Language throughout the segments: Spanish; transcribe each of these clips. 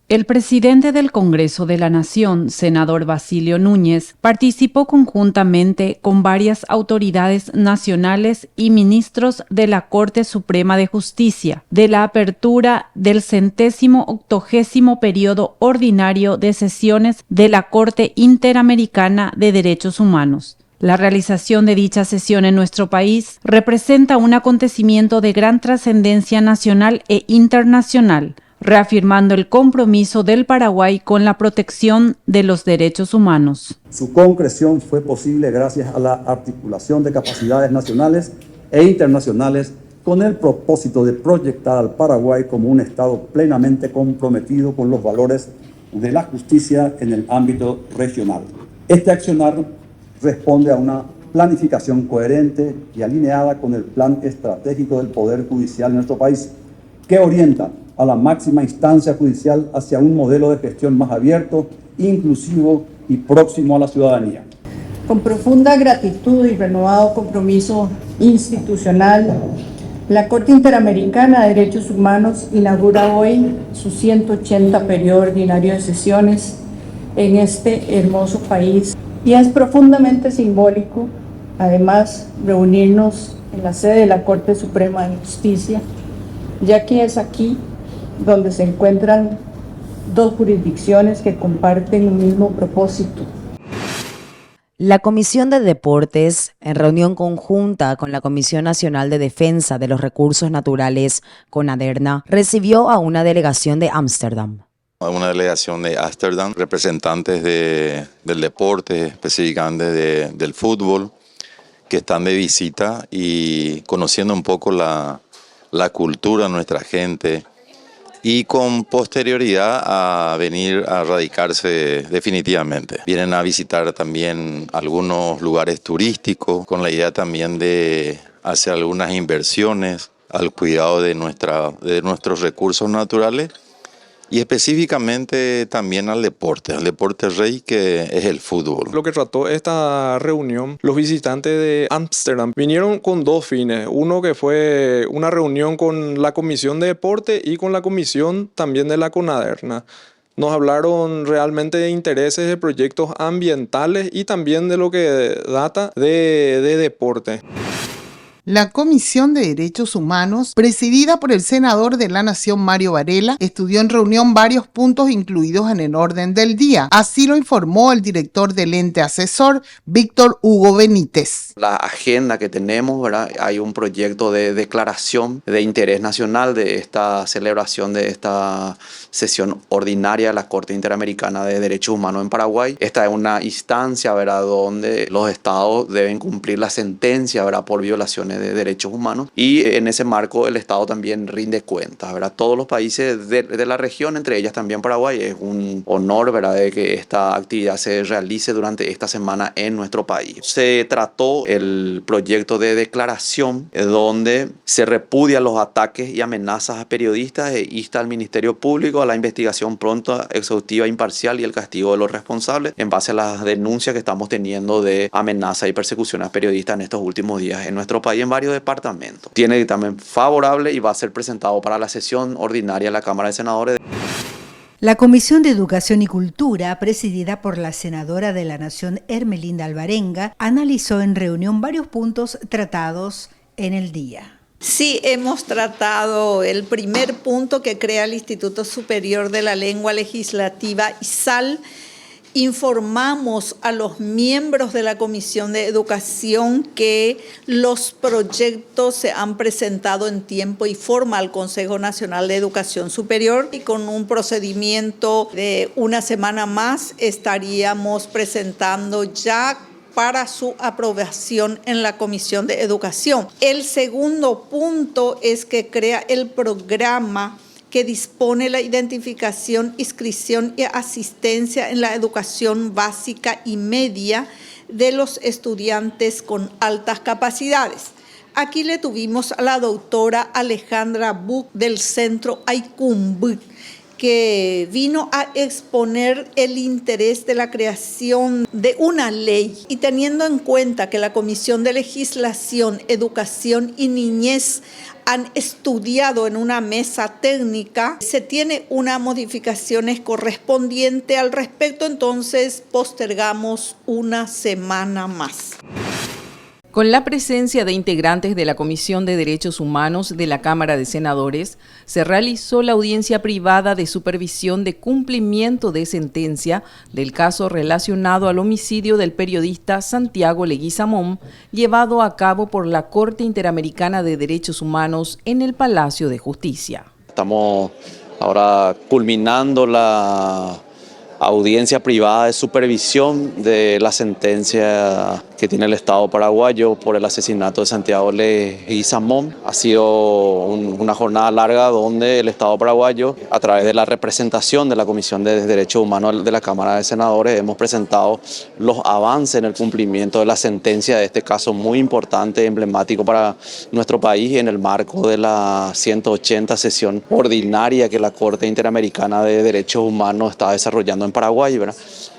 El presidente del Congreso de la Nación, senador Basilio Núñez, participó conjuntamente con varias autoridades nacionales y ministros de la Corte Suprema de Justicia de la apertura del 180º periodo ordinario de sesiones de la Corte Interamericana de Derechos Humanos. La realización de dicha sesión en nuestro país representa un acontecimiento de gran trascendencia nacional e internacional, reafirmando el compromiso del Paraguay con la protección de los derechos humanos. Su concreción fue posible gracias a la articulación de capacidades nacionales e internacionales con el propósito de proyectar al Paraguay como un Estado plenamente comprometido con los valores de la justicia en el ámbito regional. Este accionar responde a una planificación coherente y alineada con el plan estratégico del Poder Judicial en nuestro país, que orienta a la máxima instancia judicial hacia un modelo de gestión más abierto, inclusivo y próximo a la ciudadanía. Con profunda gratitud y renovado compromiso institucional, la Corte Interamericana de Derechos Humanos inaugura hoy su 180 periodo ordinario de sesiones en este hermoso país. Y es profundamente simbólico, además, reunirnos en la sede de la Corte Suprema de Justicia, ya que es aquí donde se encuentran dos jurisdicciones que comparten un mismo propósito. La Comisión de Deportes, en reunión conjunta con la Comisión Nacional de Defensa de los Recursos Naturales, CONADERNA, recibió a una delegación de Ámsterdam. Una delegación de Ámsterdam, representantes del deporte, específicamente del fútbol, que están de visita y conociendo un poco la cultura de nuestra gente y con posterioridad a venir a radicarse definitivamente. Vienen a visitar también algunos lugares turísticos con la idea también de hacer algunas inversiones al cuidado de nuestros recursos naturales y específicamente también al deporte rey que es el fútbol. Lo que trató esta reunión, los visitantes de Ámsterdam vinieron con dos fines. Uno que fue una reunión con la Comisión de Deporte y con la Comisión también de la CONADERNA. Nos hablaron realmente de intereses de proyectos ambientales y también de lo que data de deporte. La Comisión de Derechos Humanos, presidida por el senador de la Nación Mario Varela, estudió en reunión varios puntos incluidos en el orden del día. Así lo informó el director del ente asesor, Víctor Hugo Benítez. La agenda que tenemos, ¿verdad? Hay un proyecto de declaración de interés nacional de esta celebración de esta sesión ordinaria de la Corte Interamericana de Derechos Humanos en Paraguay. Esta es una instancia, ¿verdad?, donde los estados deben cumplir la sentencia, ¿verdad?, por violaciones de derechos humanos, y en ese marco el Estado también rinde cuentas, ¿verdad? Todos los países de la región, entre ellas también Paraguay, es un honor, ¿verdad?, de que esta actividad se realice durante esta semana en nuestro país. Se trató el proyecto de declaración donde se repudia los ataques y amenazas a periodistas e insta al Ministerio Público a la investigación pronta, exhaustiva, imparcial y el castigo de los responsables en base a las denuncias que estamos teniendo de amenaza y persecución a periodistas en estos últimos días en nuestro país en varios departamentos. Tiene dictamen favorable y va a ser presentado para la sesión ordinaria de la Cámara de Senadores. La Comisión de Educación y Cultura, presidida por la senadora de la Nación Ermelinda Alvarenga, analizó en reunión varios puntos tratados en el día. Sí, hemos tratado el primer punto que crea el Instituto Superior de la Lengua Legislativa, ISAL. Informamos a los miembros de la Comisión de Educación que los proyectos se han presentado en tiempo y forma al Consejo Nacional de Educación Superior y con un procedimiento de una semana más estaríamos presentando ya para su aprobación en la Comisión de Educación. El segundo punto es que crea el programa que dispone la identificación, inscripción y asistencia en la educación básica y media de los estudiantes con altas capacidades. Aquí le tuvimos a la doctora Alejandra Buch del Centro AICUMB. que vino a exponer el interés de la creación de una ley, y teniendo en cuenta que la Comisión de Legislación, Educación y Niñez han estudiado en una mesa técnica, se tiene una modificaciones correspondiente al respecto, entonces postergamos una semana más. Con la presencia de integrantes de la Comisión de Derechos Humanos de la Cámara de Senadores, se realizó la audiencia privada de supervisión de cumplimiento de sentencia del caso relacionado al homicidio del periodista Santiago Leguizamón, llevado a cabo por la Corte Interamericana de Derechos Humanos en el Palacio de Justicia. Estamos ahora culminando la audiencia privada de supervisión de la sentencia que tiene el Estado paraguayo por el asesinato de Santiago Leguizamón. Ha sido una jornada larga donde el Estado paraguayo, a través de la representación de la Comisión de Derechos Humanos de la Cámara de Senadores, hemos presentado los avances en el cumplimiento de la sentencia de este caso muy importante, emblemático para nuestro país, en el marco de la 180 sesión ordinaria que la Corte Interamericana de Derechos Humanos está desarrollando en Paraguay, ¿verdad?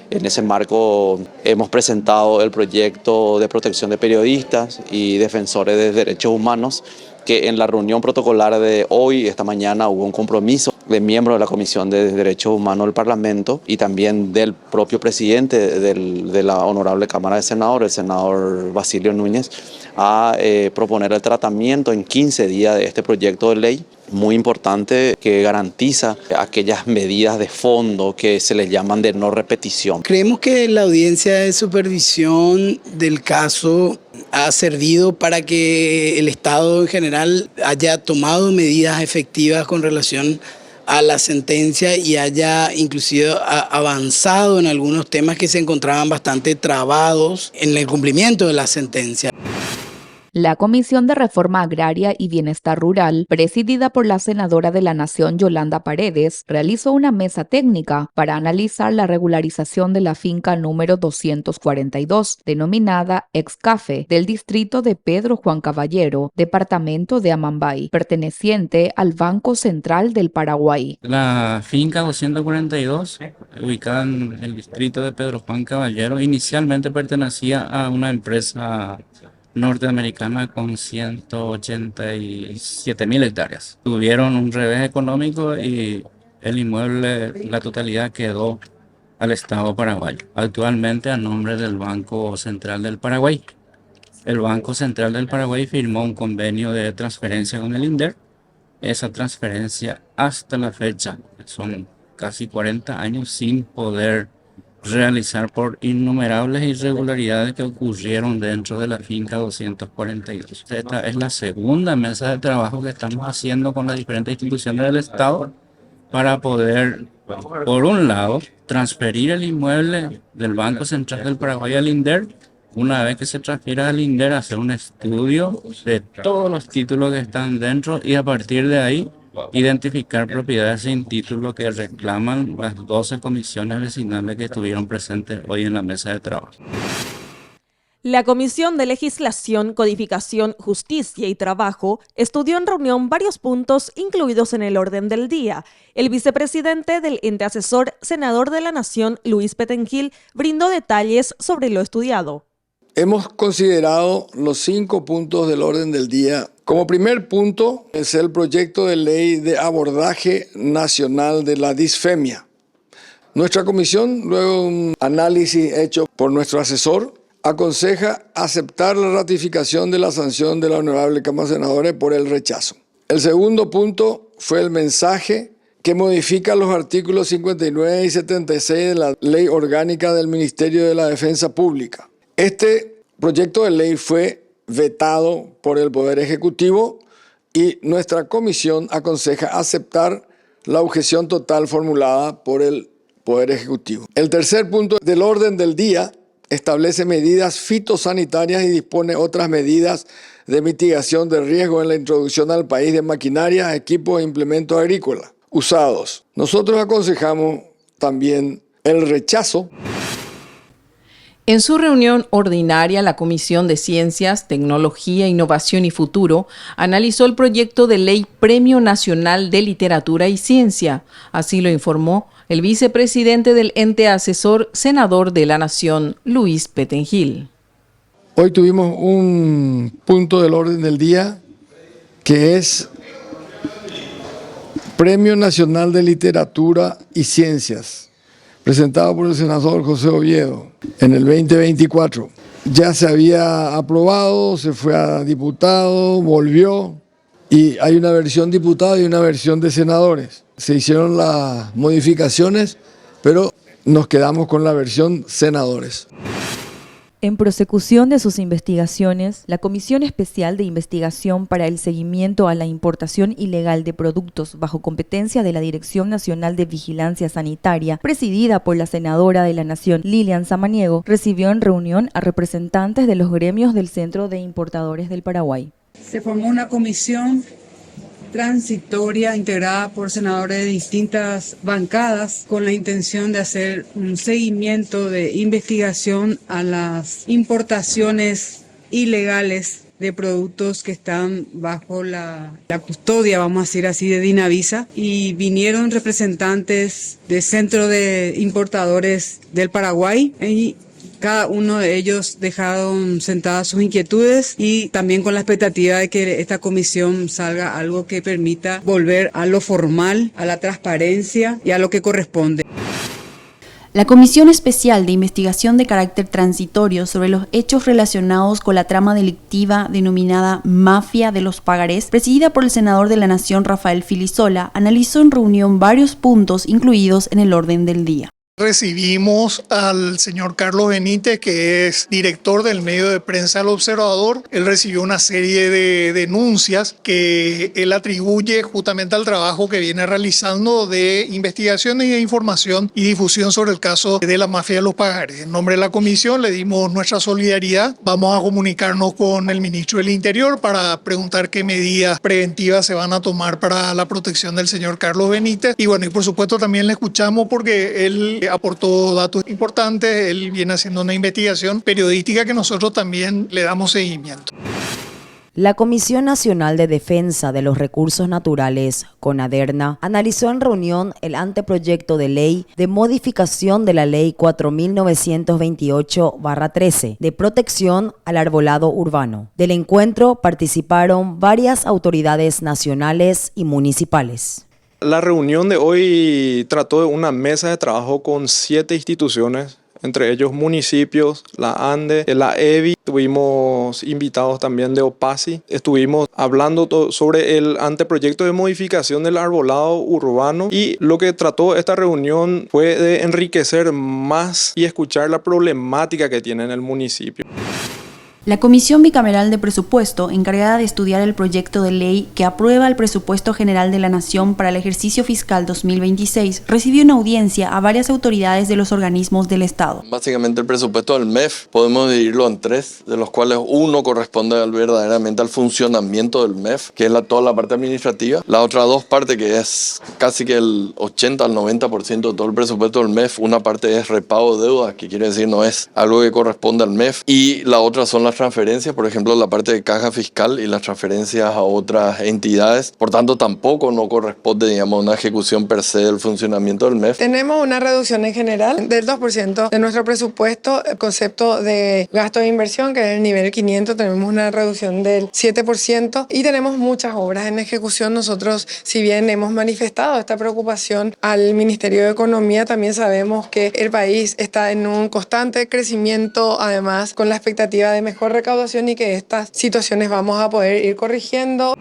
En ese marco hemos presentado el proyecto de protección de periodistas y defensores de derechos humanos, que en la reunión protocolar de hoy, esta mañana, hubo un compromiso de miembros de la Comisión de Derechos Humanos del Parlamento y también del propio presidente de la Honorable Cámara de Senadores, el senador Basilio Núñez, a proponer el tratamiento en 15 días de este proyecto de ley muy importante que garantiza aquellas medidas de fondo que se les llaman de no repetición. Creemos que la audiencia de supervisión del caso ha servido para que el Estado en general haya tomado medidas efectivas con relación a la sentencia y haya inclusive avanzado en algunos temas que se encontraban bastante trabados en el cumplimiento de la sentencia. La Comisión de Reforma Agraria y Bienestar Rural, presidida por la senadora de la Nación Yolanda Paredes, realizó una mesa técnica para analizar la regularización de la finca número 242, denominada Excafe, del distrito de Pedro Juan Caballero, departamento de Amambay, perteneciente al Banco Central del Paraguay. La finca 242, ubicada en el distrito de Pedro Juan Caballero, inicialmente pertenecía a una empresa norteamericana con 187.000 hectáreas. Tuvieron un revés económico y el inmueble, la totalidad quedó al Estado paraguayo, actualmente a nombre del Banco Central del Paraguay. El Banco Central del Paraguay firmó un convenio de transferencia con el INDER. Esa transferencia hasta la fecha, son casi 40 años sin poder realizar por innumerables irregularidades que ocurrieron dentro de la finca 242. Esta es la segunda mesa de trabajo que estamos haciendo con las diferentes instituciones del Estado para poder, por un lado, transferir el inmueble del Banco Central del Paraguay al INDER. Una vez que se transfiera al INDER, hacer un estudio de todos los títulos que están dentro y a partir de ahí identificar propiedades sin título que reclaman las 12 comisiones vecinales que estuvieron presentes hoy en la mesa de trabajo. La Comisión de Legislación, Codificación, Justicia y Trabajo estudió en reunión varios puntos incluidos en el orden del día. El vicepresidente del ente asesor, senador de la Nación, Luis Petengil, brindó detalles sobre lo estudiado. Hemos considerado los 5 puntos del orden del día. Como primer punto es el proyecto de ley de abordaje nacional de la disfemia. Nuestra comisión, luego de un análisis hecho por nuestro asesor, aconseja aceptar la ratificación de la sanción de la Honorable Cámara de Senadores por el rechazo. El segundo punto fue el mensaje que modifica los artículos 59 y 76 de la Ley Orgánica del Ministerio de la Defensa Pública. Este proyecto de ley fue vetado por el Poder Ejecutivo y nuestra comisión aconseja aceptar la objeción total formulada por el Poder Ejecutivo. El tercer punto del orden del día establece medidas fitosanitarias y dispone otras medidas de mitigación de riesgo en la introducción al país de maquinaria, equipos e implementos agrícolas usados. Nosotros aconsejamos también el rechazo. En su reunión ordinaria, la Comisión de Ciencias, Tecnología, Innovación y Futuro analizó el proyecto de ley Premio Nacional de Literatura y Ciencia. Así lo informó el vicepresidente del ente asesor, senador de la Nación, Luis Petengil. Hoy tuvimos un punto del orden del día que es Premio Nacional de Literatura y Ciencias, presentado por el senador José Oviedo en el 2024. Ya se había aprobado, se fue a diputado, volvió y hay una versión diputado y una versión de senadores. Se hicieron las modificaciones, pero nos quedamos con la versión senadores. En prosecución de sus investigaciones, la Comisión Especial de Investigación para el Seguimiento a la Importación Ilegal de Productos bajo competencia de la Dirección Nacional de Vigilancia Sanitaria, presidida por la senadora de la Nación, Lilian Samaniego, recibió en reunión a representantes de los gremios del Centro de Importadores del Paraguay. Se formó una comisión transitoria integrada por senadores de distintas bancadas con la intención de hacer un seguimiento de investigación a las importaciones ilegales de productos que están bajo la custodia, vamos a decir así, de Dinavisa, y vinieron representantes del Centro de Importadores del Paraguay y cada uno de ellos dejaron sentadas sus inquietudes y también con la expectativa de que esta comisión salga algo que permita volver a lo formal, a la transparencia y a lo que corresponde. La Comisión Especial de Investigación de Carácter Transitorio sobre los hechos relacionados con la trama delictiva denominada Mafia de los Pagarés, presidida por el senador de la Nación Rafael Filisola, analizó en reunión varios puntos incluidos en el orden del día. Recibimos al señor Carlos Benítez, que es director del medio de prensa El Observador. Él recibió una serie de denuncias que él atribuye justamente al trabajo que viene realizando de investigación y de información y difusión sobre el caso de la mafia de los pagares. En nombre de la comisión le dimos nuestra solidaridad. Vamos a comunicarnos con el ministro del Interior para preguntar qué medidas preventivas se van a tomar para la protección del señor Carlos Benítez. Y bueno, y por supuesto también le escuchamos porque él aportó datos importantes, él viene haciendo una investigación periodística que nosotros también le damos seguimiento. La Comisión Nacional de Defensa de los Recursos Naturales, CONADERNA, analizó en reunión el anteproyecto de ley de modificación de la Ley 4928/13 de protección al arbolado urbano. Del encuentro participaron varias autoridades nacionales y municipales. La reunión de hoy trató de una mesa de trabajo con 7 instituciones, entre ellos municipios, la ANDE, la EBI. Tuvimos invitados también de OPASI. Estuvimos hablando sobre el anteproyecto de modificación del arbolado urbano y lo que trató esta reunión fue de enriquecer más y escuchar la problemática que tiene en el municipio. La Comisión Bicameral de Presupuesto, encargada de estudiar el proyecto de ley que aprueba el Presupuesto General de la Nación para el ejercicio fiscal 2026, recibió una audiencia a varias autoridades de los organismos del Estado. Básicamente el presupuesto del MEF podemos dividirlo en 3, de los cuales uno corresponde verdaderamente al funcionamiento del MEF, que es toda la parte administrativa. Las otras 2 partes, que es casi que el 80 al 90% de todo el presupuesto del MEF, una parte es repago de deuda, que quiere decir no es algo que corresponde al MEF, y la otra son las transferencias, por ejemplo, la parte de caja fiscal y las transferencias a otras entidades. Por tanto, tampoco no corresponde, digamos, una ejecución per se del funcionamiento del MEF. Tenemos una reducción en general del 2% de nuestro presupuesto. El concepto de gasto de inversión, que es el nivel 500, tenemos una reducción del 7% y tenemos muchas obras en ejecución. Nosotros, si bien hemos manifestado esta preocupación al Ministerio de Economía, también sabemos que el país está en un constante crecimiento, además con la expectativa de mejor recaudación y que estas situaciones vamos a poder ir corrigiendo.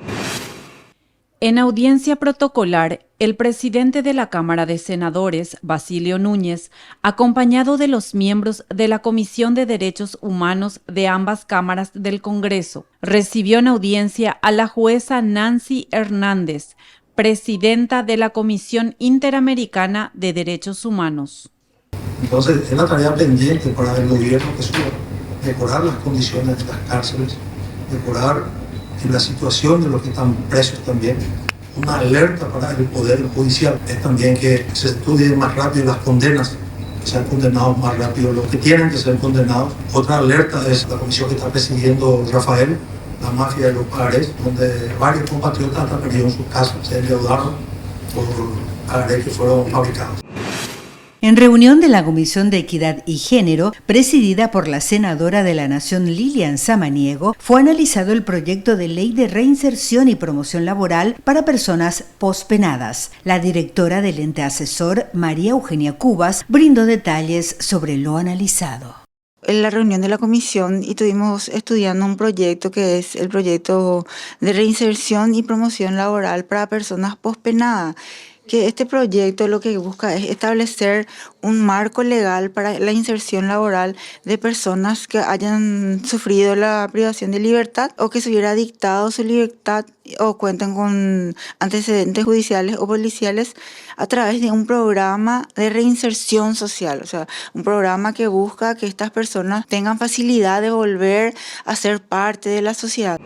En audiencia protocolar, el presidente de la Cámara de Senadores, Basilio Núñez, acompañado de los miembros de la Comisión de Derechos Humanos de ambas cámaras del Congreso, recibió en audiencia a la jueza Nancy Hernández, presidenta de la Comisión Interamericana de Derechos Humanos. Entonces, es la tarea pendiente para el gobierno que suba. Mejorar las condiciones de las cárceles, mejorar la situación de los que están presos también. Una alerta para el Poder Judicial es también que se estudien más rápido las condenas sean condenados más rápido los que tienen que ser condenados. Otra alerta es la comisión que está presidiendo Rafael, la mafia de los pagarés, donde varios compatriotas hasta perdieron sus casas, se endeudaron por pagarés que fueron fabricados. En reunión de la Comisión de Equidad y Género, presidida por la senadora de la Nación Lilian Samaniego, fue analizado el proyecto de ley de reinserción y promoción laboral para personas pospenadas. La directora del ente asesor, María Eugenia Cubas, brindó detalles sobre lo analizado. En la reunión de la comisión y estuvimos estudiando un proyecto que es el proyecto de reinserción y promoción laboral para personas pospenadas. Que este proyecto lo que busca es establecer un marco legal para la inserción laboral de personas que hayan sufrido la privación de libertad o que se hubiera dictado su libertad o cuenten con antecedentes judiciales o policiales a través de un programa de reinserción social, o sea, un programa que busca que estas personas tengan facilidad de volver a ser parte de la sociedad.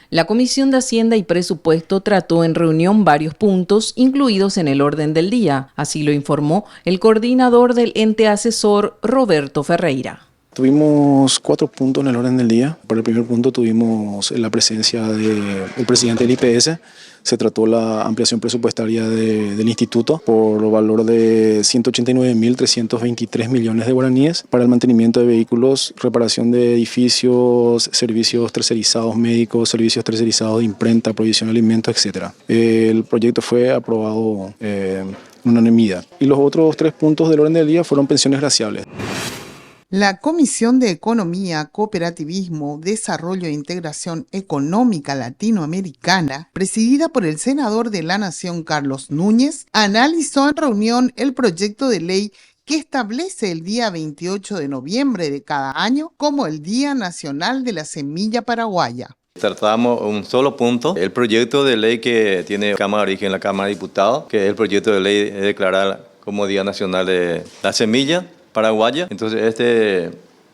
La Comisión de Hacienda y Presupuesto trató en reunión varios puntos incluidos en el orden del día. Así lo informó el coordinador del ente asesor, Roberto Ferreira. Tuvimos 4 puntos en el orden del día. Para el primer punto tuvimos la presencia del presidente del IPS. Se trató la ampliación presupuestaria del instituto por valor de 189.323 millones de guaraníes para el mantenimiento de vehículos, reparación de edificios, servicios tercerizados médicos, servicios tercerizados de imprenta, provisión de alimentos, etc. El proyecto fue aprobado en unanimidad. Y los otros 3 puntos del orden del día fueron pensiones graciables. La Comisión de Economía, Cooperativismo, Desarrollo e Integración Económica Latinoamericana, presidida por el senador de la Nación Carlos Núñez, analizó en reunión el proyecto de ley que establece el día 28 de noviembre de cada año como el Día Nacional de la Semilla Paraguaya. Tratamos un solo punto, el proyecto de ley que tiene Cámara de Origen en la Cámara de Diputados, que es el proyecto de ley de declarar como Día Nacional de la Semilla Paraguaya. Entonces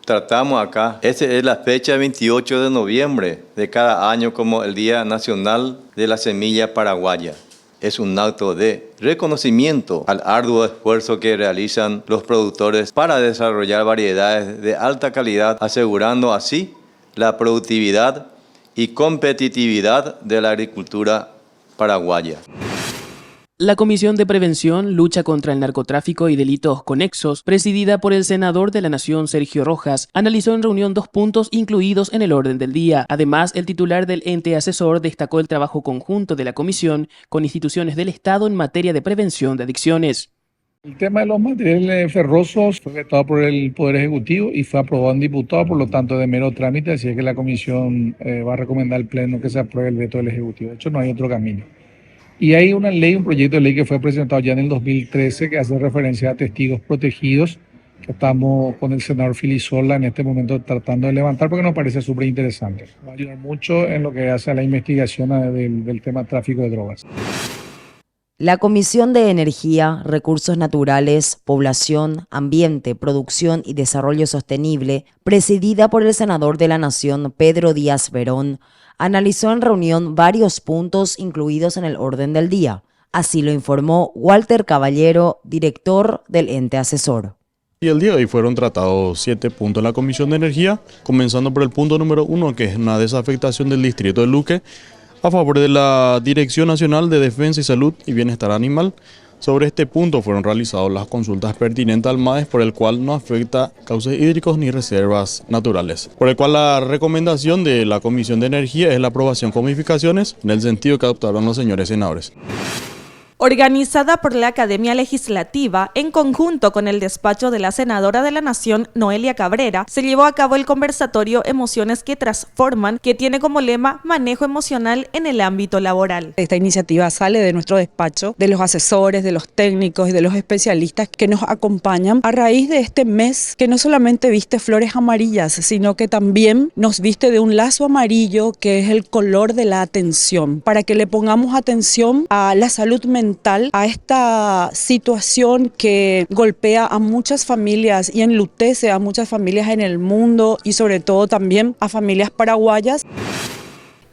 tratamos acá, esta es la fecha 28 de noviembre de cada año como el Día Nacional de la Semilla Paraguaya. Es un acto de reconocimiento al arduo esfuerzo que realizan los productores para desarrollar variedades de alta calidad, asegurando así la productividad y competitividad de la agricultura paraguaya. La Comisión de Prevención, Lucha contra el Narcotráfico y Delitos Conexos, presidida por el senador de la Nación, Sergio Rojas, analizó en reunión 2 puntos incluidos en el orden del día. Además, el titular del ente asesor destacó el trabajo conjunto de la comisión con instituciones del Estado en materia de prevención de adicciones. El tema de los materiales ferrosos fue vetado por el Poder Ejecutivo y fue aprobado en diputado, por lo tanto de mero trámite, así es que la comisión va a recomendar al Pleno que se apruebe el veto del Ejecutivo. De hecho, no hay otro camino. Y hay una ley, un proyecto de ley que fue presentado ya en el 2013 que hace referencia a testigos protegidos, que estamos con el senador Filisola en este momento tratando de levantar porque nos parece súper interesante. Va a ayudar mucho en lo que hace a la investigación del tema tráfico de drogas. La Comisión de Energía, Recursos Naturales, Población, Ambiente, Producción y Desarrollo Sostenible, presidida por el senador de la Nación, Pedro Díaz Verón, analizó en reunión varios puntos incluidos en el orden del día. Así lo informó Walter Caballero, director del ente asesor. Y el día de hoy fueron tratados 7 puntos en la Comisión de Energía, comenzando por el punto número 1, que es una desafectación del distrito de Luque, a favor de la Dirección Nacional de Defensa y Salud y Bienestar Animal. Sobre este punto fueron realizadas las consultas pertinentes al MADES, por el cual no afecta cauces hídricos ni reservas naturales. Por el cual la recomendación de la Comisión de Energía es la aprobación con modificaciones en el sentido que adoptaron los señores senadores. Organizada por la Academia Legislativa, en conjunto con el despacho de la senadora de la Nación, Noelia Cabrera, se llevó a cabo el conversatorio Emociones que Transforman, que tiene como lema Manejo Emocional en el ámbito laboral. Esta iniciativa sale de nuestro despacho, de los asesores, de los técnicos y de los especialistas que nos acompañan a raíz de este mes que no solamente viste flores amarillas, sino que también nos viste de un lazo amarillo que es el color de la atención, para que le pongamos atención a la salud mental, a esta situación que golpea a muchas familias y enlutece a muchas familias en el mundo y sobre todo también a familias paraguayas.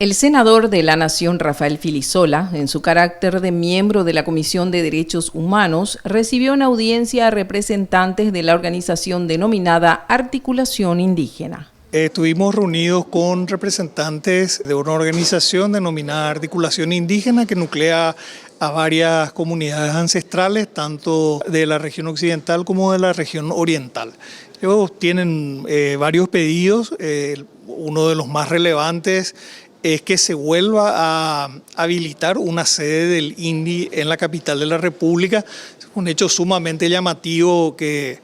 El senador de la Nación, Rafael Filisola, en su carácter de miembro de la Comisión de Derechos Humanos, recibió en audiencia a representantes de la organización denominada Articulación Indígena. Estuvimos reunidos con representantes de una organización denominada Articulación Indígena que nuclea a varias comunidades ancestrales, tanto de la región occidental como de la región oriental. Ellos tienen varios pedidos, uno de los más relevantes es que se vuelva a habilitar una sede del INDI en la capital de la República. Es un hecho sumamente llamativo que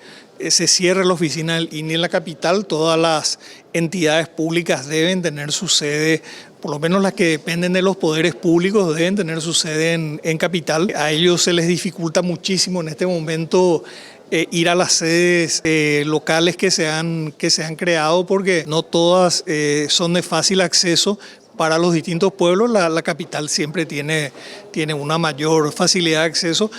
se cierre la oficina del INDI en la capital. Todas las entidades públicas deben tener su sede, por lo menos las que dependen de los poderes públicos, deben tener su sede en capital. A ellos se les dificulta muchísimo en este momento ir a las sedes locales que se han creado porque no todas son de fácil acceso. Para los distintos pueblos, la capital siempre tiene una mayor facilidad de acceso.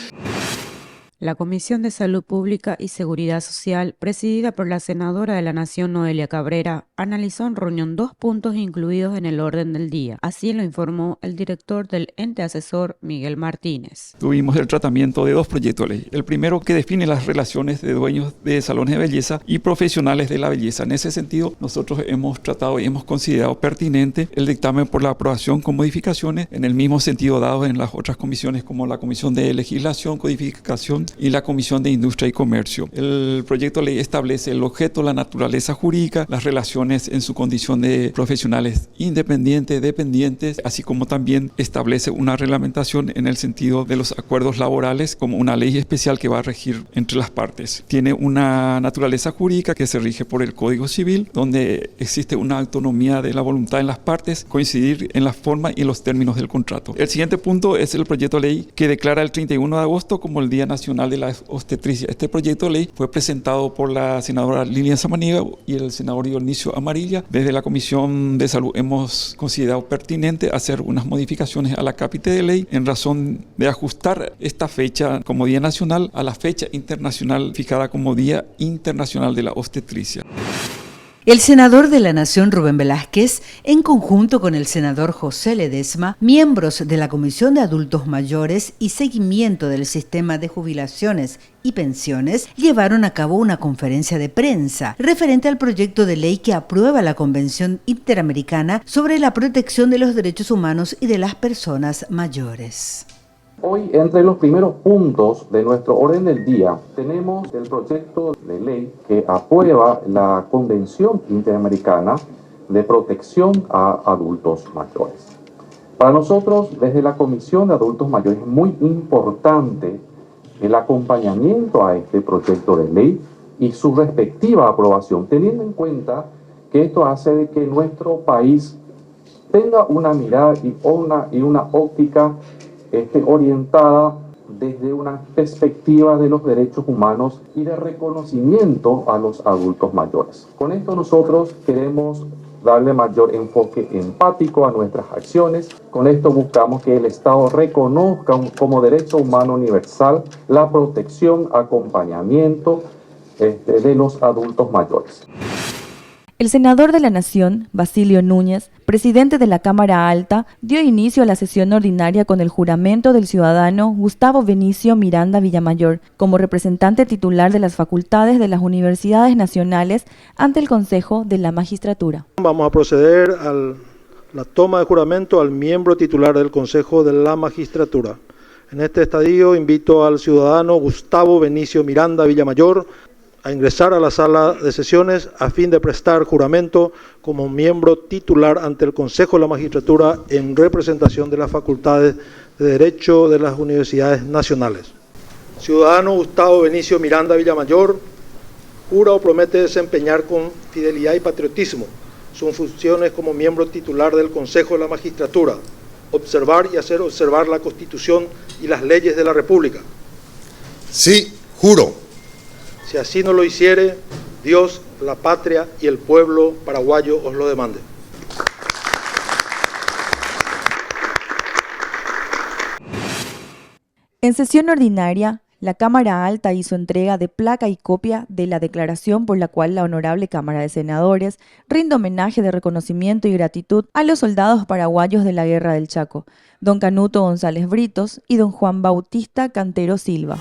La Comisión de Salud Pública y Seguridad Social, presidida por la senadora de la Nación, Noelia Cabrera, analizó en reunión 2 puntos incluidos en el orden del día. Así lo informó el director del ente asesor, Miguel Martínez. Tuvimos el tratamiento de 2 proyectos de ley. El primero que define las relaciones de dueños de salones de belleza y profesionales de la belleza. En ese sentido, nosotros hemos tratado y hemos considerado pertinente el dictamen por la aprobación con modificaciones en el mismo sentido dado en las otras comisiones como la Comisión de Legislación, Codificación y la Comisión de Industria y Comercio. El proyecto de ley establece el objeto, la naturaleza jurídica, las relaciones en su condición de profesionales independientes, dependientes, así como también establece una reglamentación en el sentido de los acuerdos laborales como una ley especial que va a regir entre las partes. Tiene una naturaleza jurídica que se rige por el Código Civil, donde existe una autonomía de la voluntad en las partes, coincidir en la forma y en los términos del contrato. El siguiente punto es el proyecto de ley que declara el 31 de agosto como el Día Nacional de la Obstetricia. Este proyecto de ley fue presentado por la senadora Lilian Samaniego y el senador Dionisio Amarilla. Desde la Comisión de Salud hemos considerado pertinente hacer unas modificaciones a la capite de ley en razón de ajustar esta fecha como Día Nacional a la fecha internacional fijada como Día Internacional de la Obstetricia. El senador de la Nación, Rubén Velázquez, en conjunto con el senador José Ledesma, miembros de la Comisión de Adultos Mayores y Seguimiento del Sistema de Jubilaciones y Pensiones, llevaron a cabo una conferencia de prensa referente al proyecto de ley que aprueba la Convención Interamericana sobre la Protección de los Derechos Humanos y de las Personas Mayores. Hoy, entre los primeros puntos de nuestro orden del día, tenemos el proyecto de ley que aprueba la Convención Interamericana de Protección a Adultos Mayores. Para nosotros, desde la Comisión de Adultos Mayores, es muy importante el acompañamiento a este proyecto de ley y su respectiva aprobación, teniendo en cuenta que esto hace de que nuestro país tenga una mirada y una óptica orientada desde una perspectiva de los derechos humanos y de reconocimiento a los adultos mayores. Con esto nosotros queremos darle mayor enfoque empático a nuestras acciones. Con esto buscamos que el Estado reconozca como derecho humano universal la protección, acompañamiento de los adultos mayores. El senador de la Nación, Basilio Núñez, presidente de la Cámara Alta, dio inicio a la sesión ordinaria con el juramento del ciudadano Gustavo Benicio Miranda Villamayor, como representante titular de las facultades de las universidades nacionales ante el Consejo de la Magistratura. Vamos a proceder a la toma de juramento al miembro titular del Consejo de la Magistratura. En este estadio invito al ciudadano Gustavo Benicio Miranda Villamayor a ingresar a la sala de sesiones a fin de prestar juramento como miembro titular ante el Consejo de la Magistratura en representación de las facultades de Derecho de las universidades nacionales. Ciudadano Gustavo Benicio Miranda Villamayor, jura o promete desempeñar con fidelidad y patriotismo sus funciones como miembro titular del Consejo de la Magistratura, observar y hacer observar la Constitución y las leyes de la República. Sí, juro. Si así no lo hiciere, Dios, la patria y el pueblo paraguayo os lo demanden. En sesión ordinaria, La Cámara Alta hizo entrega de placa y copia de la declaración por la cual la Honorable Cámara de Senadores rinde homenaje de reconocimiento y gratitud a los soldados paraguayos de la Guerra del Chaco, don Canuto González Britos y don Juan Bautista Cantero Silva.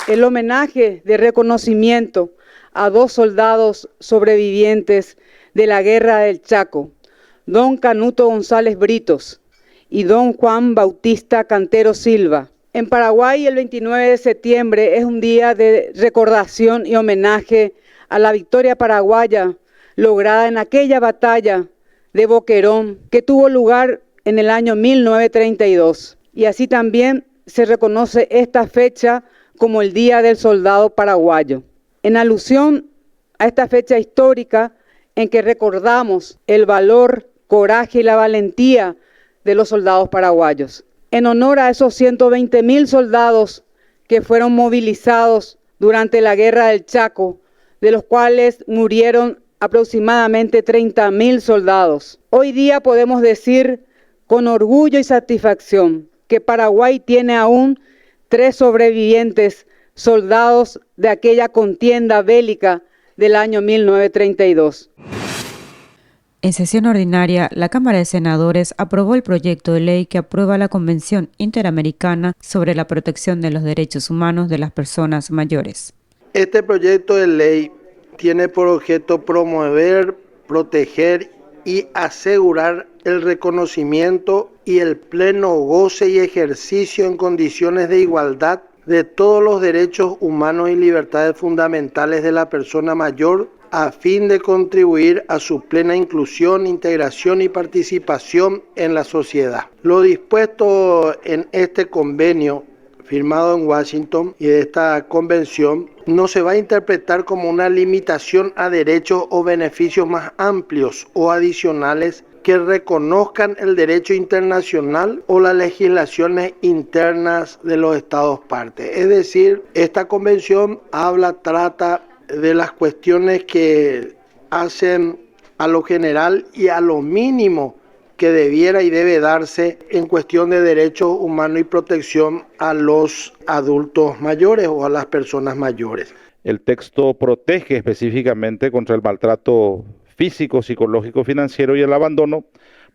El homenaje de reconocimiento a dos soldados sobrevivientes de la Guerra del Chaco, don Canuto González Britos y don Juan Bautista Cantero Silva. En Paraguay, el 29 de septiembre es un día de recordación y homenaje a la victoria paraguaya lograda en aquella batalla de Boquerón que tuvo lugar en el año 1932. Y así también se reconoce esta fecha como el Día del Soldado Paraguayo, en alusión a esta fecha histórica en que recordamos el valor, coraje y la valentía de los soldados paraguayos. En honor a esos 120.000 soldados que fueron movilizados durante la Guerra del Chaco, de los cuales murieron aproximadamente 30.000 soldados. Hoy día podemos decir con orgullo y satisfacción que Paraguay tiene aún 3 sobrevivientes soldados de aquella contienda bélica del año 1932. En sesión ordinaria, la Cámara de Senadores aprobó el proyecto de ley que aprueba la Convención Interamericana sobre la Protección de los Derechos Humanos de las Personas Mayores. Este proyecto de ley tiene por objeto promover, proteger y asegurar el reconocimiento y el pleno goce y ejercicio en condiciones de igualdad de todos los derechos humanos y libertades fundamentales de la persona mayor a fin de contribuir a su plena inclusión, integración y participación en la sociedad. Lo dispuesto en este convenio firmado en Washington y de esta convención no se va a interpretar como una limitación a derechos o beneficios más amplios o adicionales que reconozcan el derecho internacional o las legislaciones internas de los estados partes. Es decir, esta convención trata de las cuestiones que hacen a lo general y a lo mínimo que debiera y debe darse en cuestión de derechos humanos y protección a los adultos mayores o a las personas mayores. El texto protege específicamente contra el maltrato físico, psicológico, financiero y el abandono,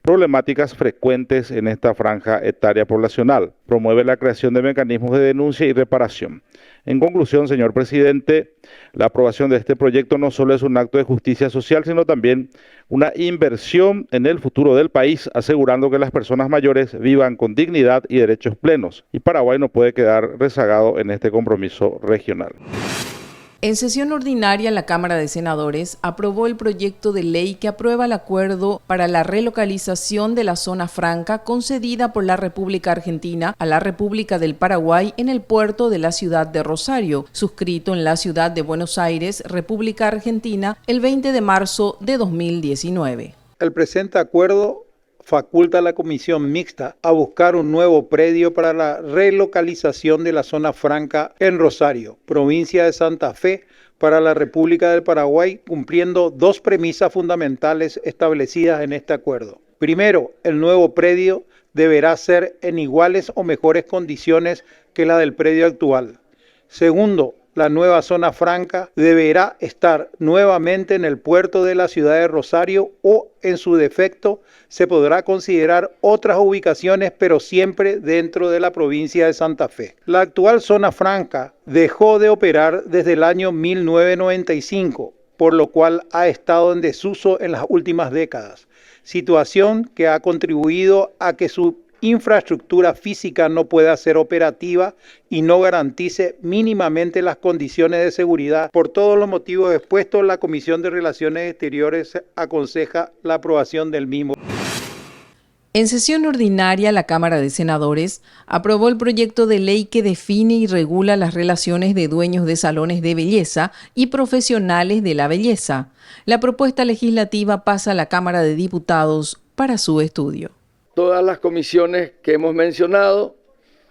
problemáticas frecuentes en esta franja etaria poblacional. Promueve la creación de mecanismos de denuncia y reparación. En conclusión, señor presidente, la aprobación de este proyecto no solo es un acto de justicia social, sino también una inversión en el futuro del país, asegurando que las personas mayores vivan con dignidad y derechos plenos. Y Paraguay no puede quedar rezagado en este compromiso regional. En sesión ordinaria, la Cámara de Senadores aprobó el proyecto de ley que aprueba el acuerdo para la relocalización de la zona franca concedida por la República Argentina a la República del Paraguay en el puerto de la ciudad de Rosario, suscrito en la ciudad de Buenos Aires, República Argentina, el 20 de marzo de 2019. El presente acuerdo faculta a la Comisión Mixta a buscar un nuevo predio para la relocalización de la zona franca en Rosario, provincia de Santa Fe, para la República del Paraguay, cumpliendo 2 premisas fundamentales establecidas en este acuerdo. Primero, el nuevo predio deberá ser en iguales o mejores condiciones que la del predio actual. Segundo, la nueva zona franca deberá estar nuevamente en el puerto de la ciudad de Rosario o, en su defecto, se podrá considerar otras ubicaciones, pero siempre dentro de la provincia de Santa Fe. La actual zona franca dejó de operar desde el año 1995, por lo cual ha estado en desuso en las últimas décadas, situación que ha contribuido a que su infraestructura física no pueda ser operativa y no garantice mínimamente las condiciones de seguridad. Por todos los motivos expuestos, la Comisión de Relaciones Exteriores aconseja la aprobación del mismo. En sesión ordinaria, la Cámara de Senadores aprobó el proyecto de ley que define y regula las relaciones de dueños de salones de belleza y profesionales de la belleza. La propuesta legislativa pasa a la Cámara de Diputados para su estudio. Todas las comisiones que hemos mencionado,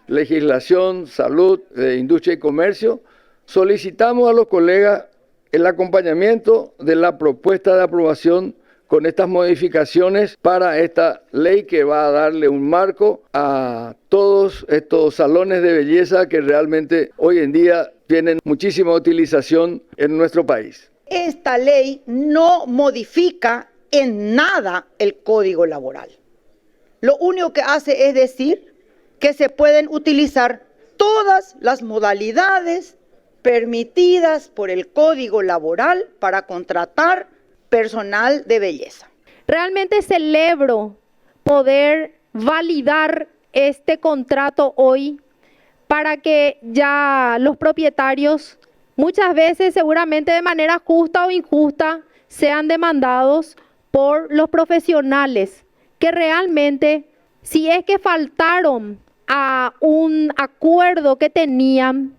legislación, salud, industria y comercio, solicitamos a los colegas el acompañamiento de la propuesta de aprobación con estas modificaciones para esta ley que va a darle un marco a todos estos salones de belleza que realmente hoy en día tienen muchísima utilización en nuestro país. Esta ley no modifica en nada el Código Laboral. Lo único que hace es decir que se pueden utilizar todas las modalidades permitidas por el Código Laboral para contratar personal de belleza. Realmente celebro poder validar este contrato hoy para que ya los propietarios, muchas veces seguramente de manera justa o injusta, sean demandados por los profesionales que realmente, si es que faltaron a un acuerdo que tenían,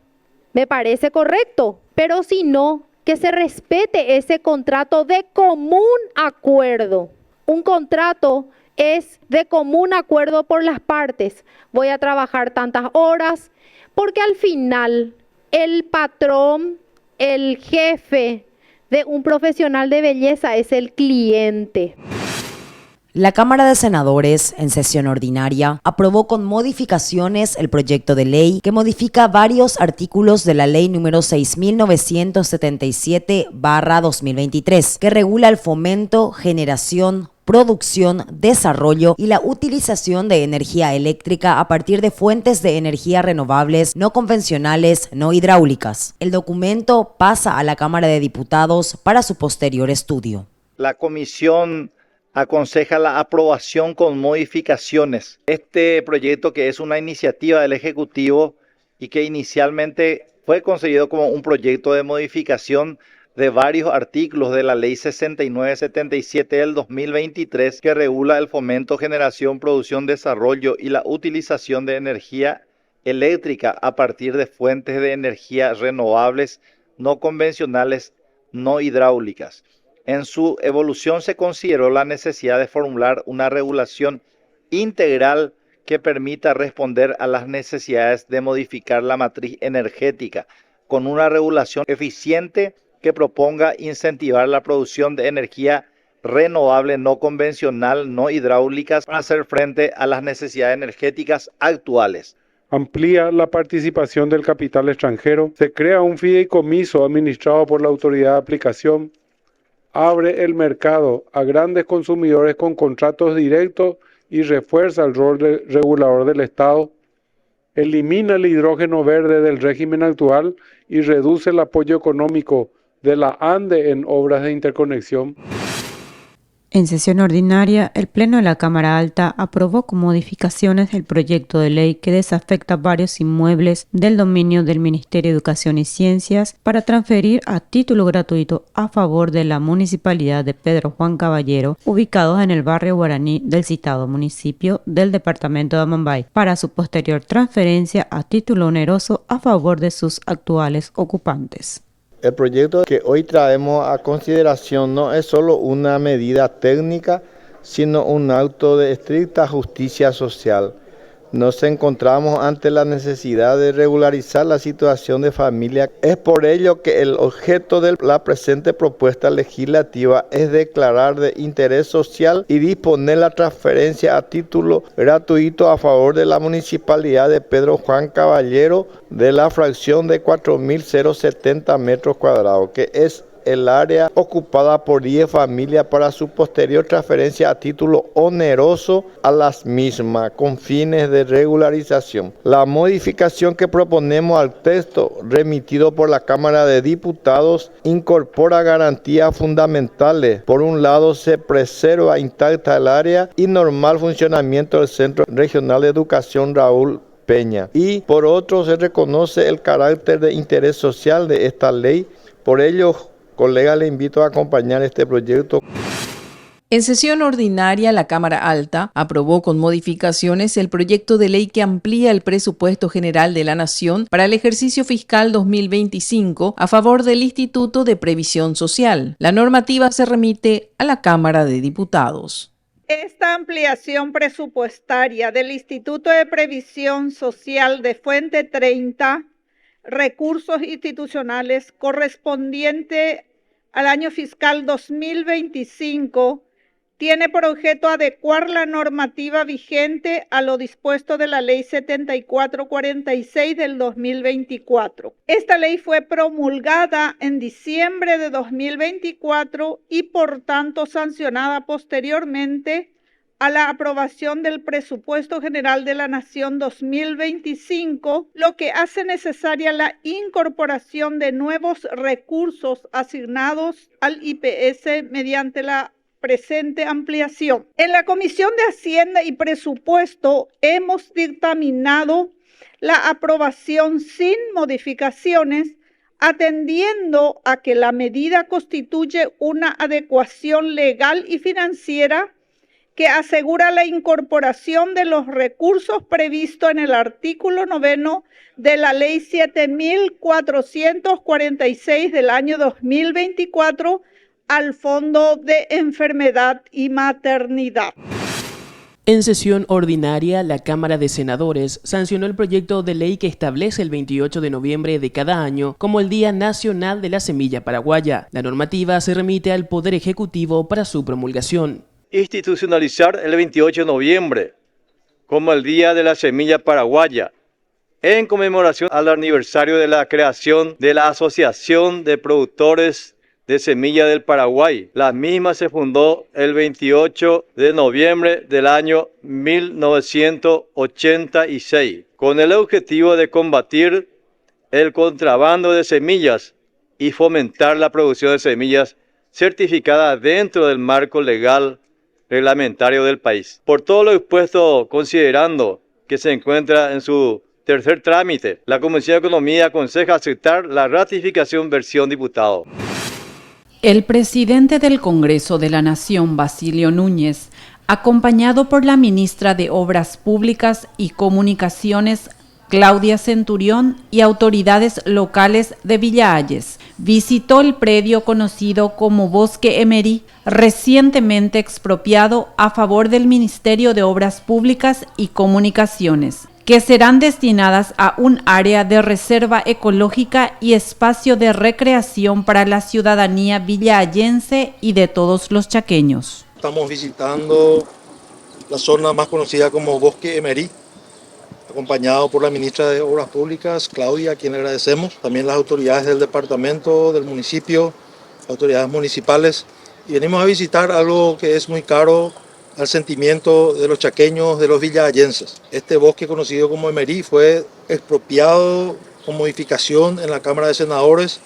me parece correcto, pero si no, que se respete ese contrato de común acuerdo. Un contrato es de común acuerdo por las partes. Voy a trabajar tantas horas, porque al final el patrón, el jefe de un profesional de belleza es el cliente. La Cámara de Senadores, en sesión ordinaria, aprobó con modificaciones el proyecto de ley que modifica varios artículos de la Ley número 6.977/2023, que regula el fomento, generación, producción, desarrollo y la utilización de energía eléctrica a partir de fuentes de energía renovables no convencionales, no hidráulicas. El documento pasa a la Cámara de Diputados para su posterior estudio. La comisión aconseja la aprobación con modificaciones. Este proyecto, que es una iniciativa del Ejecutivo y que inicialmente fue concebido como un proyecto de modificación de varios artículos de la Ley 6977 del 2023, que regula el fomento, generación, producción, desarrollo y la utilización de energía eléctrica a partir de fuentes de energía renovables, no convencionales, no hidráulicas. En su evolución se consideró la necesidad de formular una regulación integral que permita responder a las necesidades de modificar la matriz energética con una regulación eficiente que proponga incentivar la producción de energía renovable no convencional, no hidráulicas, para hacer frente a las necesidades energéticas actuales. Amplía la participación del capital extranjero, se crea un fideicomiso administrado por la autoridad de aplicación, abre el mercado a grandes consumidores con contratos directos y refuerza el rol de regulador del Estado, elimina el hidrógeno verde del régimen actual y reduce el apoyo económico de la ANDE en obras de interconexión. En sesión ordinaria, el Pleno de la Cámara Alta aprobó con modificaciones el proyecto de ley que desafecta varios inmuebles del dominio del Ministerio de Educación y Ciencias para transferir a título gratuito a favor de la Municipalidad de Pedro Juan Caballero, ubicados en el barrio Guaraní del citado municipio del departamento de Amambay, para su posterior transferencia a título oneroso a favor de sus actuales ocupantes. El proyecto que hoy traemos a consideración no es solo una medida técnica, sino un acto de estricta justicia social. Nos encontramos ante la necesidad de regularizar la situación de familia. Es por ello que el objeto de la presente propuesta legislativa es declarar de interés social y disponer la transferencia a título gratuito a favor de la Municipalidad de Pedro Juan Caballero de la fracción de 4.070 metros cuadrados, que es el área ocupada por 10 familias, para su posterior transferencia a título oneroso a las mismas con fines de regularización. La modificación que proponemos al texto remitido por la Cámara de Diputados incorpora garantías fundamentales. Por un lado, se preserva intacta el área y normal funcionamiento del Centro Regional de Educación Raúl Peña, y por otro, se reconoce el carácter de interés social de esta ley. Por ello, colega, le invito a acompañar este proyecto. En sesión ordinaria, la Cámara Alta aprobó con modificaciones el proyecto de ley que amplía el presupuesto general de la Nación para el ejercicio fiscal 2025 a favor del Instituto de Previsión Social. La normativa se remite a la Cámara de Diputados. Esta ampliación presupuestaria del Instituto de Previsión Social de Fuente 30, recursos institucionales correspondiente al año fiscal 2025, tiene por objeto adecuar la normativa vigente a lo dispuesto de la Ley 7446 del 2024. Esta ley fue promulgada en diciembre de 2024 y por tanto sancionada posteriormente a la aprobación del Presupuesto General de la Nación 2025, lo que hace necesaria la incorporación de nuevos recursos asignados al IPS mediante la presente ampliación. En la Comisión de Hacienda y Presupuesto hemos dictaminado la aprobación sin modificaciones, atendiendo a que la medida constituye una adecuación legal y financiera que asegura la incorporación de los recursos previstos en el artículo 9 de la Ley 7446 del año 2024 al Fondo de Enfermedad y Maternidad. En sesión ordinaria, la Cámara de Senadores sancionó el proyecto de ley que establece el 28 de noviembre de cada año como el Día Nacional de la Semilla Paraguaya. La normativa se remite al Poder Ejecutivo para su promulgación. Institucionalizar el 28 de noviembre como el Día de la Semilla Paraguaya, en conmemoración al aniversario de la creación de la Asociación de Productores de Semilla del Paraguay. La misma se fundó el 28 de noviembre del año 1986, con el objetivo de combatir el contrabando de semillas y fomentar la producción de semillas certificadas dentro del marco legal reglamentario del país. Por todo lo expuesto, considerando que se encuentra en su tercer trámite, la Comisión de Economía aconseja aceptar la ratificación versión diputado. El presidente del Congreso de la Nación, Basilio Núñez, acompañado por la ministra de Obras Públicas y Comunicaciones, Claudia Centurión, y autoridades locales de Villa Hayes, visitó el predio conocido como Bosque Emery, recientemente expropiado a favor del Ministerio de Obras Públicas y Comunicaciones, que serán destinadas a un área de reserva ecológica y espacio de recreación para la ciudadanía villahayense y de todos los chaqueños. Estamos visitando la zona más conocida como Bosque Emery, acompañado por la ministra de Obras Públicas, Claudia, a quien le agradecemos, también las autoridades del departamento, del municipio, autoridades municipales, y venimos a visitar algo que es muy caro al sentimiento de los chaqueños, de los villahayenses. Este bosque conocido como Emery fue expropiado con modificación en la Cámara de Senadores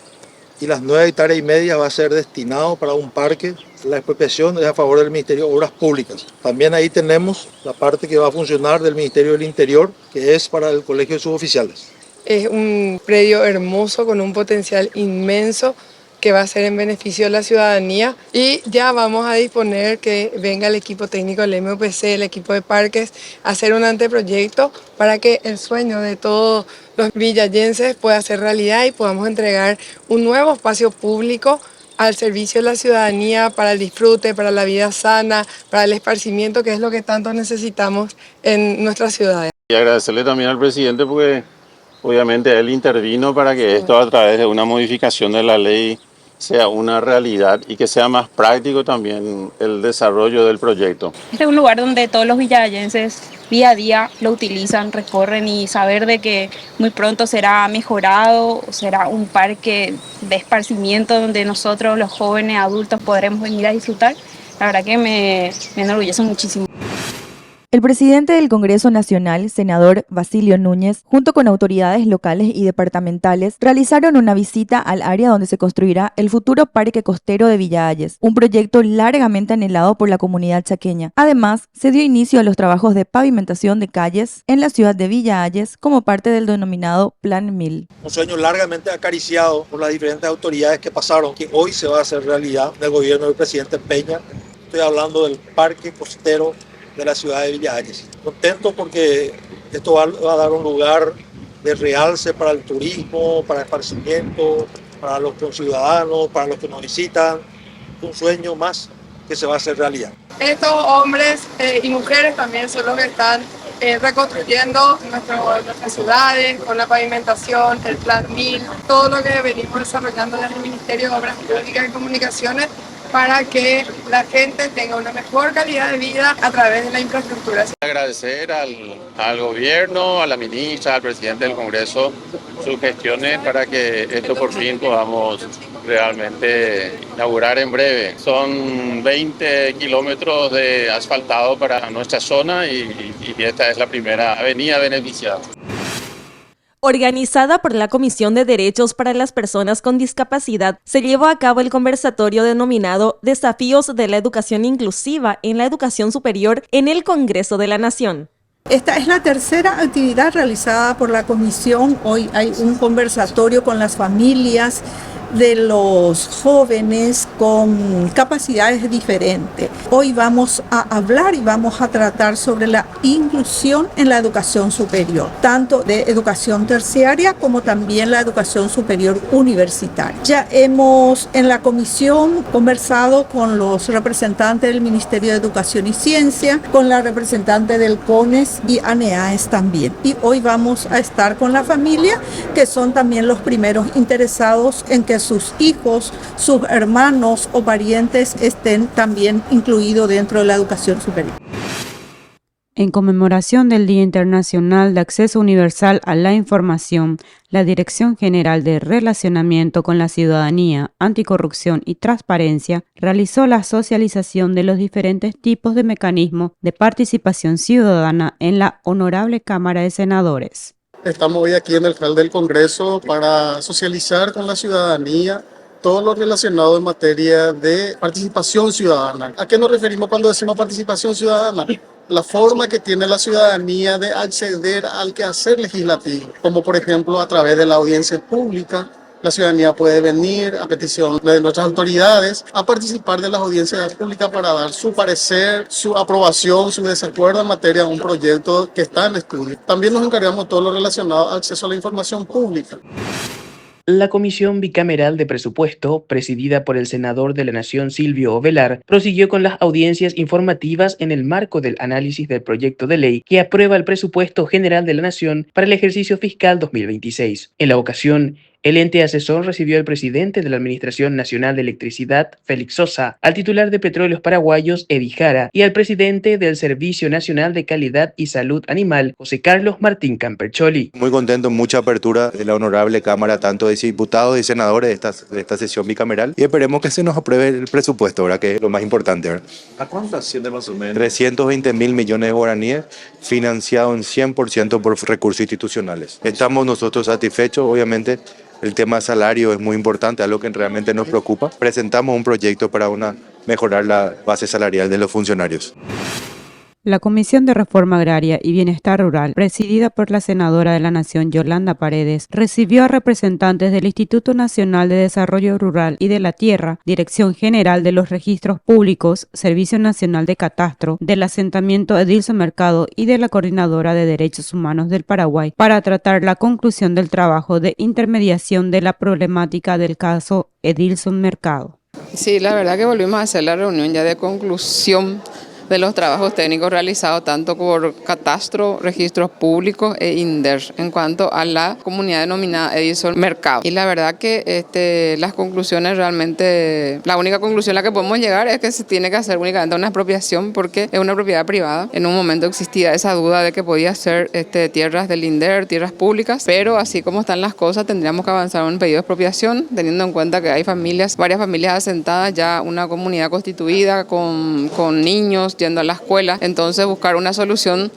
y las 9,5 hectáreas va a ser destinado para un parque. La expropiación es a favor del Ministerio de Obras Públicas. También ahí tenemos la parte que va a funcionar del Ministerio del Interior, que es para el Colegio de Suboficiales. Es un predio hermoso con un potencial inmenso que va a ser en beneficio de la ciudadanía, y ya vamos a disponer que venga el equipo técnico del MOPC, el equipo de parques, a hacer un anteproyecto para que el sueño de todos los villayenses pueda ser realidad y podamos entregar un nuevo espacio público al servicio de la ciudadanía para el disfrute, para la vida sana, para el esparcimiento, que es lo que tanto necesitamos en nuestra ciudad. Y agradecerle también al presidente porque obviamente él intervino para que esto, a través de una modificación de la ley, sea una realidad y que sea más práctico también el desarrollo del proyecto. Este es un lugar donde todos los villahayenses día a día lo utilizan, recorren, y saber de que muy pronto será mejorado, será un parque de esparcimiento donde nosotros los jóvenes adultos podremos venir a disfrutar, la verdad que me enorgullece muchísimo. El presidente del Congreso Nacional, senador Basilio Núñez, junto con autoridades locales y departamentales, realizaron una visita al área donde se construirá el futuro Parque Costero de Villa Hayes, un proyecto largamente anhelado por la comunidad chaqueña. Además, se dio inicio a los trabajos de pavimentación de calles en la ciudad de Villa Hayes como parte del denominado Plan 1000. Un sueño largamente acariciado por las diferentes autoridades que pasaron, que hoy se va a hacer realidad del gobierno del presidente Peña. Estoy hablando del Parque Costero de la ciudad de Villa Hayes. Contento porque esto va a dar un lugar de realce para el turismo, para el esparcimiento, para los conciudadanos, para los que nos visitan. Un sueño más que se va a hacer realidad. Estos hombres y mujeres también son los que están reconstruyendo nuestras ciudades con la pavimentación, el Plan 1000, todo lo que venimos desarrollando desde el Ministerio de Obras Públicas y Comunicaciones. para que la gente tenga una mejor calidad de vida a través de la infraestructura. Agradecer al gobierno, a la ministra, al presidente del Congreso, sus gestiones para que esto por fin podamos realmente inaugurar en breve. Son 20 kilómetros de asfaltado para nuestra zona y esta es la primera avenida beneficiada. Organizada por la Comisión de Derechos para las Personas con Discapacidad, se llevó a cabo el conversatorio denominado Desafíos de la Educación Inclusiva en la Educación Superior en el Congreso de la Nación. Esta es la tercera actividad realizada por la comisión. Hoy hay un conversatorio con las familias de los jóvenes con capacidades diferentes. Hoy vamos a hablar y vamos a tratar sobre la inclusión en la educación superior, tanto de educación terciaria como también la educación superior universitaria. Ya hemos en la comisión conversado con los representantes del Ministerio de Educación y Ciencia, con la representante del CONES y ANEAES también. Y hoy vamos a estar con la familia, que son también los primeros interesados en que sus hijos, sus hermanos o parientes estén también incluidos dentro de la educación superior. En conmemoración del Día Internacional de Acceso Universal a la Información, la Dirección General de Relacionamiento con la Ciudadanía, Anticorrupción y Transparencia realizó la socialización de los diferentes tipos de mecanismos de participación ciudadana en la Honorable Cámara de Senadores. Estamos hoy aquí en el hall del Congreso para socializar con la ciudadanía todo lo relacionado en materia de participación ciudadana. ¿A qué nos referimos cuando decimos participación ciudadana? La forma que tiene la ciudadanía de acceder al quehacer legislativo, como por ejemplo a través de la audiencia pública. La ciudadanía puede venir a petición de nuestras autoridades a participar de las audiencias públicas para dar su parecer, su aprobación, su desacuerdo en materia de un proyecto que está en estudio. También nos encargamos de todo lo relacionado al acceso a la información pública. La Comisión Bicameral de Presupuesto, presidida por el senador de la Nación Silvio Ovelar, prosiguió con las audiencias informativas en el marco del análisis del proyecto de ley que aprueba el presupuesto general de la Nación para el ejercicio fiscal 2026. En la ocasión, el ente asesor recibió al presidente de la Administración Nacional de Electricidad, Félix Sosa, al titular de Petróleos Paraguayos, Edi Jara, y al presidente del Servicio Nacional de Calidad y Salud Animal, José Carlos Martín Campercholi. Muy contento, mucha apertura de la honorable Cámara, tanto de diputados y senadores de esta sesión bicameral, y esperemos que se nos apruebe el presupuesto, ¿verdad? Que es lo más importante, ¿verdad? ¿A cuánto asciende más o menos? 320.000 millones de guaraníes, financiado en 100% por recursos institucionales. Estamos nosotros satisfechos, obviamente. El tema salario es muy importante, algo que realmente nos preocupa. Presentamos un proyecto para mejorar la base salarial de los funcionarios. La Comisión de Reforma Agraria y Bienestar Rural, presidida por la senadora de la Nación Yolanda Paredes, recibió a representantes del Instituto Nacional de Desarrollo Rural y de la Tierra, Dirección General de los Registros Públicos, Servicio Nacional de Catastro, del asentamiento Edilson Mercado y de la Coordinadora de Derechos Humanos del Paraguay para tratar la conclusión del trabajo de intermediación de la problemática del caso Edilson Mercado. Sí, la verdad que volvimos a hacer la reunión ya de conclusión de los trabajos técnicos realizados tanto por Catastro, Registros Públicos e INDER en cuanto a la comunidad denominada Edilson Mercado. Y la verdad que las conclusiones realmente, la única conclusión a la que podemos llegar es que se tiene que hacer únicamente una expropiación porque es una propiedad privada. En un momento existía esa duda de que podía ser tierras del INDER, tierras públicas, pero así como están las cosas tendríamos que avanzar en un pedido de expropiación teniendo en cuenta que hay varias familias asentadas, ya una comunidad constituida con niños yendo a la escuela, entonces buscar una solución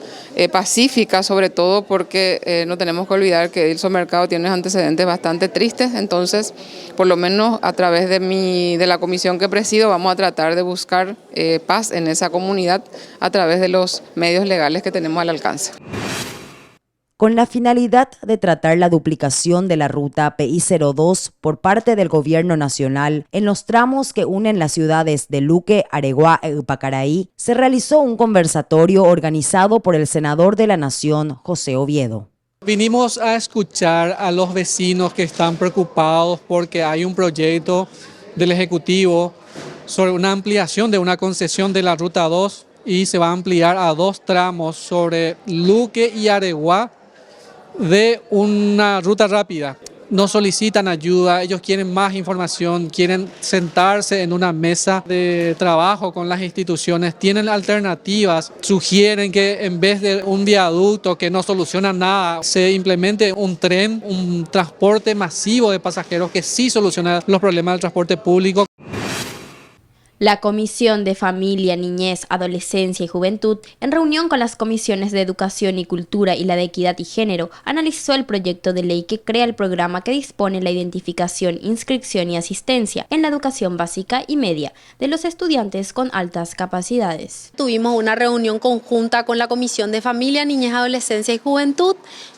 pacífica, sobre todo porque no tenemos que olvidar que Edilson Mercado tiene unos antecedentes bastante tristes, entonces por lo menos a través de la comisión que presido vamos a tratar de buscar paz en esa comunidad a través de los medios legales que tenemos al alcance. Con la finalidad de tratar la duplicación de la ruta PI-02 por parte del Gobierno Nacional en los tramos que unen las ciudades de Luque, Areguá e Upacaraí, se realizó un conversatorio organizado por el senador de la Nación, José Oviedo. Vinimos a escuchar a los vecinos que están preocupados porque hay un proyecto del Ejecutivo sobre una ampliación de una concesión de la ruta 2 y se va a ampliar a 2 tramos sobre Luque y Areguá de una ruta rápida. no solicitan ayuda, ellos quieren más información, quieren sentarse en una mesa de trabajo con las instituciones, tienen alternativas, sugieren que en vez de un viaducto que no soluciona nada, se implemente un tren, un transporte masivo de pasajeros que sí soluciona los problemas del transporte público. La Comisión de Familia, Niñez, Adolescencia y Juventud, en reunión con las comisiones de Educación y Cultura y la de Equidad y Género, analizó el proyecto de ley que crea el programa que dispone la identificación, inscripción y asistencia en la educación básica y media de los estudiantes con altas capacidades. Tuvimos una reunión conjunta con la Comisión de Familia, Niñez, Adolescencia y Juventud,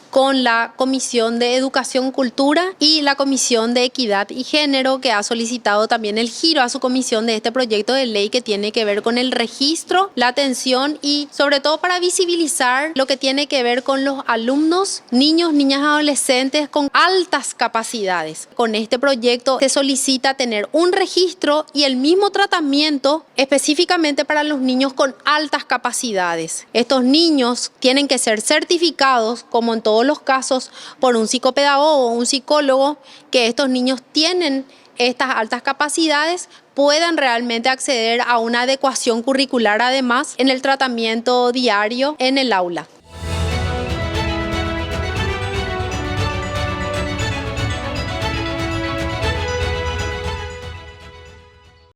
con la Comisión de Educación, Cultura y la Comisión de Equidad y Género, que ha solicitado también el giro a su comisión de este proyecto de ley que tiene que ver con el registro, la atención y sobre todo para visibilizar lo que tiene que ver con los alumnos, niños, niñas, adolescentes con altas capacidades. Con este proyecto se solicita tener un registro y el mismo tratamiento específicamente para los niños con altas capacidades. Estos niños tienen que ser certificados, como en todos los casos, por un psicopedagogo o un psicólogo, que estos niños tienen estas altas capacidades, puedan realmente acceder a una adecuación curricular, además, en el tratamiento diario en el aula.